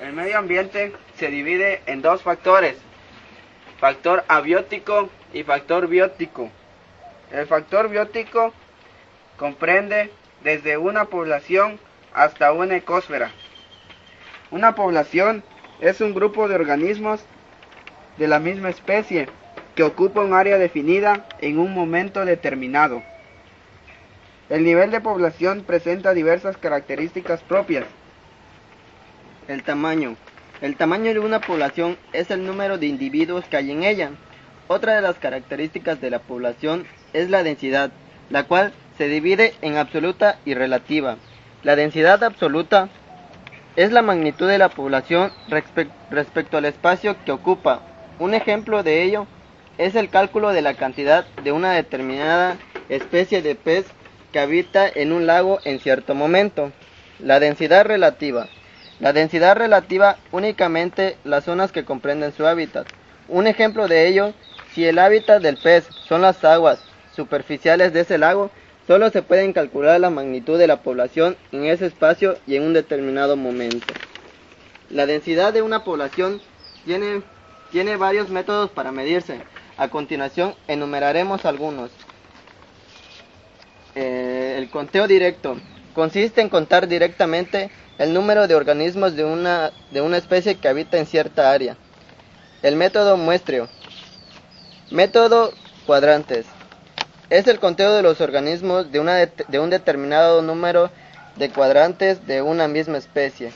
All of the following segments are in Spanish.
El medio ambiente se divide en dos factores, factor abiótico y factor biótico. El factor biótico comprende desde una población hasta una ecosfera. Una población es un grupo de organismos de la misma especie que ocupa un área definida en un momento determinado. El nivel de población presenta diversas características propias. El tamaño. El tamaño de una población es el número de individuos que hay en ella. Otra de las características de la población es la densidad, la cual se divide en absoluta y relativa. La densidad absoluta es la magnitud de la población respecto al espacio que ocupa. Un ejemplo de ello es el cálculo de la cantidad de una determinada especie de pez que habita en un lago en cierto momento. La densidad relativa. La densidad relativa únicamente las zonas que comprenden su hábitat. Un ejemplo de ello, si el hábitat del pez son las aguas superficiales de ese lago, solo se pueden calcular la magnitud de la población en ese espacio y en un determinado momento. La densidad de una población tiene varios métodos para medirse. A continuación enumeraremos algunos. El conteo directo consiste en contar directamente el número de organismos de una especie que habita en cierta área. El método muestreo. Método cuadrantes. Es el conteo de los organismos de un determinado número de cuadrantes de una misma especie.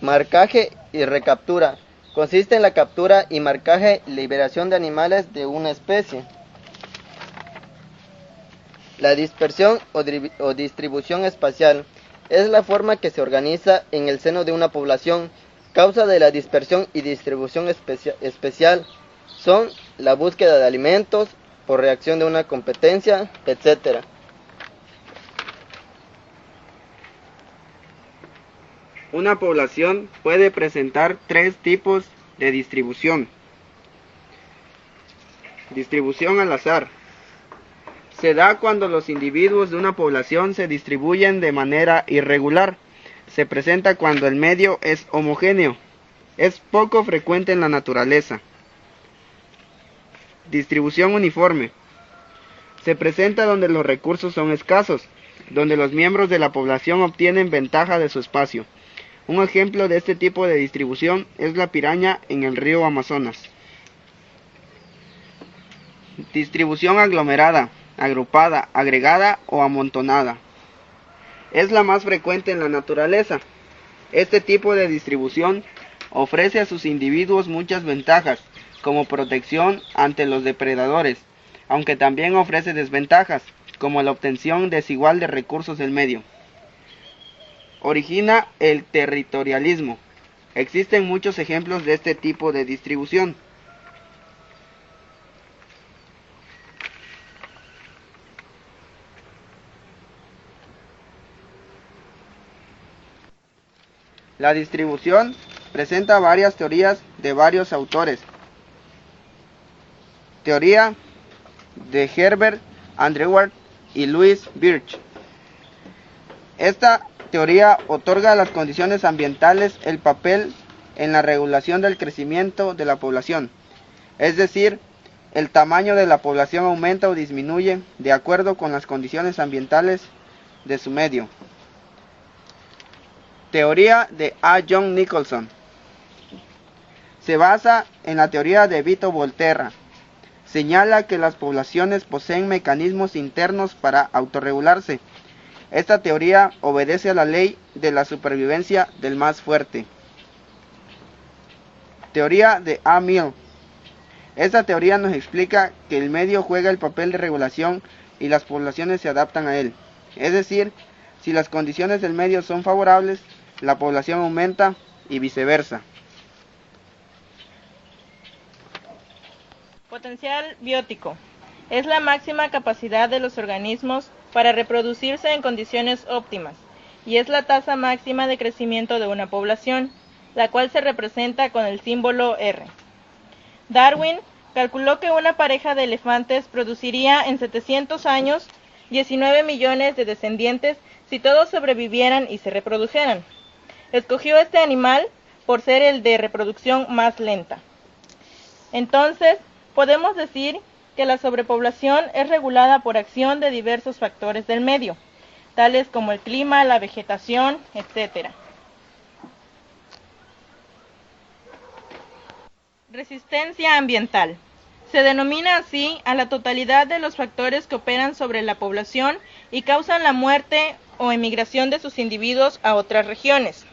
Marcaje y recaptura. Consiste en la captura y marcaje y liberación de animales de una especie. La dispersión o distribución espacial es la forma que se organiza en el seno de una población. Causa de la dispersión y distribución especial son la búsqueda de alimentos, por reacción de una competencia, etc. Una población puede presentar tres tipos de distribución. Distribución al azar. Se da cuando los individuos de una población se distribuyen de manera irregular. Se presenta cuando el medio es homogéneo. Es poco frecuente en la naturaleza. Distribución uniforme. Se presenta donde los recursos son escasos, donde los miembros de la población obtienen ventaja de su espacio. Un ejemplo de este tipo de distribución es la piraña en el río Amazonas. Distribución aglomerada, agrupada, agregada o amontonada. Es la más frecuente en la naturaleza. Este tipo de distribución ofrece a sus individuos muchas ventajas, como protección ante los depredadores, aunque también ofrece desventajas, como la obtención desigual de recursos del medio. Origina el territorialismo. Existen muchos ejemplos de este tipo de distribución. La distribución presenta varias teorías de varios autores. Teoría de Herbert Andrewart y Louis Birch. Esta teoría otorga a las condiciones ambientales el papel en la regulación del crecimiento de la población. Es decir, el tamaño de la población aumenta o disminuye de acuerdo con las condiciones ambientales de su medio. Teoría de A. John Nicholson. Se basa en la teoría de Vito Volterra. Señala que las poblaciones poseen mecanismos internos para autorregularse. Esta teoría obedece a la ley de la supervivencia del más fuerte. Teoría de A. Mill. Esta teoría nos explica que el medio juega el papel de regulación y las poblaciones se adaptan a él. Es decir, si las condiciones del medio son favorables, la población aumenta y viceversa. Potencial biótico. Es la máxima capacidad de los organismos para reproducirse en condiciones óptimas, y es la tasa máxima de crecimiento de una población, la cual se representa con el símbolo R. Darwin calculó que una pareja de elefantes produciría en 700 años 19 millones de descendientes si todos sobrevivieran y se reprodujeran. escogió este animal por ser el de reproducción más lenta. Entonces, podemos decir que la sobrepoblación es regulada por acción de diversos factores del medio, tales como el clima, la vegetación, etc. Resistencia ambiental. Se denomina así a la totalidad de los factores que operan sobre la población y causan la muerte o emigración de sus individuos a otras regiones.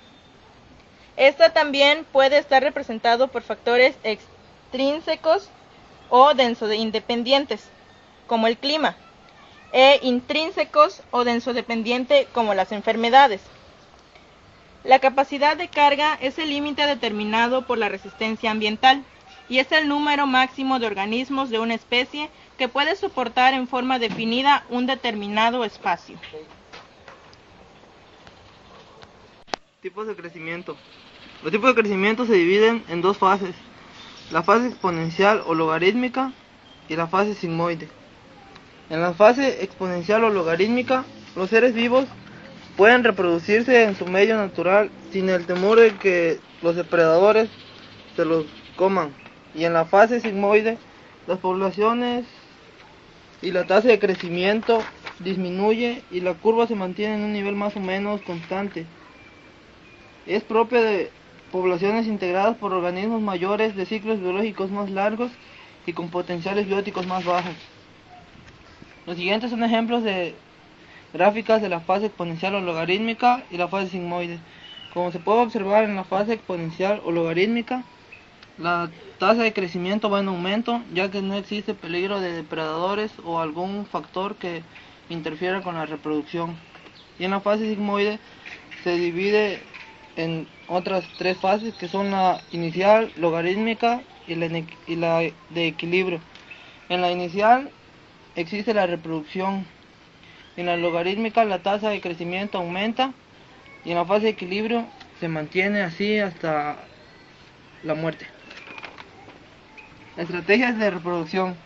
Esta también puede estar representado por factores extrínsecos o densoindependientes, como el clima, e intrínsecos o densodependiente, como las enfermedades. La capacidad de carga es el límite determinado por la resistencia ambiental y es el número máximo de organismos de una especie que puede soportar en forma definida un determinado espacio. Tipos de crecimiento. Los tipos de crecimiento se dividen en dos fases: la fase exponencial o logarítmica y la fase sigmoide. En la fase exponencial o logarítmica, los seres vivos pueden reproducirse en su medio natural sin el temor de que los depredadores se los coman. Y en la fase sigmoide, las poblaciones y la tasa de crecimiento disminuye y la curva se mantiene en un nivel más o menos constante. Es propia de poblaciones integradas por organismos mayores de ciclos biológicos más largos y con potenciales bióticos más bajos. Los siguientes son ejemplos de gráficas de la fase exponencial o logarítmica y la fase sigmoide. Como se puede observar en la fase exponencial o logarítmica, la tasa de crecimiento va en aumento, ya que no existe peligro de depredadores o algún factor que interfiera con la reproducción. Y en la fase sigmoide se divide en otras tres fases, que son la inicial, logarítmica y la de equilibrio. En la inicial existe la reproducción, en la logarítmica la tasa de crecimiento aumenta y en la fase de equilibrio se mantiene así hasta la muerte. Estrategias de reproducción.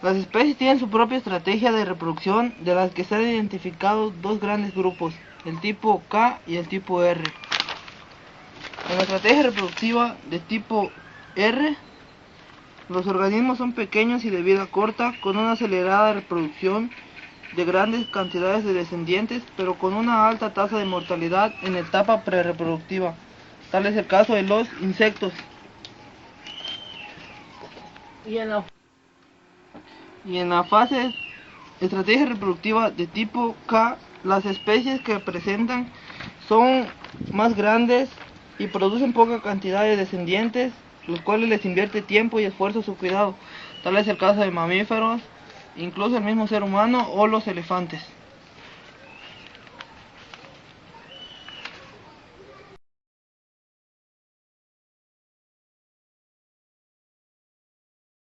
Las especies tienen su propia estrategia de reproducción, de las que se han identificado dos grandes grupos, el tipo K y el tipo R. En la estrategia reproductiva de tipo R, los organismos son pequeños y de vida corta, con una acelerada reproducción de grandes cantidades de descendientes, pero con una alta tasa de mortalidad en la etapa prerreproductiva. Tal es el caso de los insectos. Y en la fase estrategia reproductiva de tipo K, las especies que presentan son más grandes y producen poca cantidad de descendientes, los cuales les invierte tiempo y esfuerzo a su cuidado. Tal es el caso de mamíferos, incluso el mismo ser humano o los elefantes.